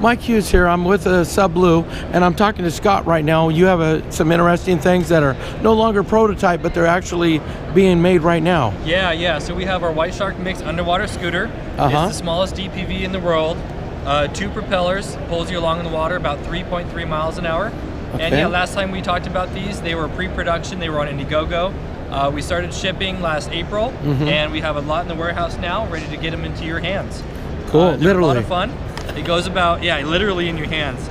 Mike Hughes here. I'm with Sublue, and I'm talking to Scott right now. You have some interesting things that are no longer prototype, but they're actually being made right now. Yeah. So we have our White Shark Mix underwater scooter. It's the smallest DPV in the world. 2 propellers, pulls you along in the water about 3.3 miles an hour. Okay. And yeah, last time we talked about these, they were pre-production. They were on Indiegogo. We started shipping last April, and we have a lot in the warehouse now, ready to get them into your hands. Cool, literally. A lot of fun. It goes about, literally in your hands.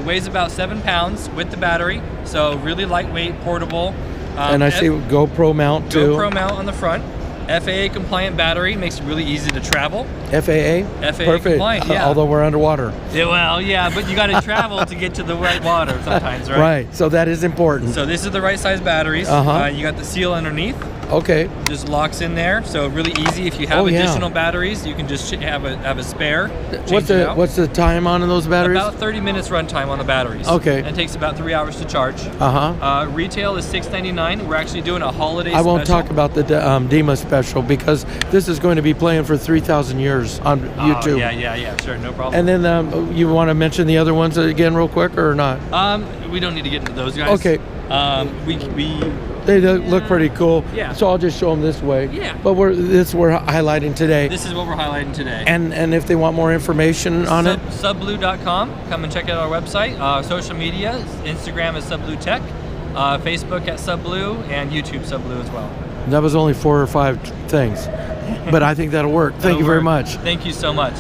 Weighs about 7 pounds with the battery, so really lightweight, portable. And I see GoPro mount too. GoPro mount on the front. FAA compliant battery, makes it really easy to travel. FAA? FAA Perfect. compliant, yeah. Although we're underwater. Yeah, but you got to travel to get to the right water sometimes, right? Right, so that is important. So this is the right size batteries. You got the seal underneath. Okay. Just locks in there, so really easy. If you have additional batteries, you can just have a spare. What's the time on those batteries? About 30 minutes run time on the batteries. Okay. And it takes about 3 hours to charge. Retail is $6.99. We're actually doing a holiday special. I won't talk about the DEMA special because this is going to be playing for 3,000 years on YouTube. Yeah, sure, no problem. And then you want to mention the other ones again real quick or not? We don't need to get into those guys. Okay. They look pretty cool. Yeah. So I'll just show them this way. Yeah. But we're highlighting today. This is what we're highlighting today. And if they want more information on it? Sublue.com. Come and check out our website. Social media, Instagram is Sublue Tech, Facebook at Sublue, and YouTube Sublue as well. That was only 4 or 5 things. But I think that'll work. Thank you very much. Thank you so much.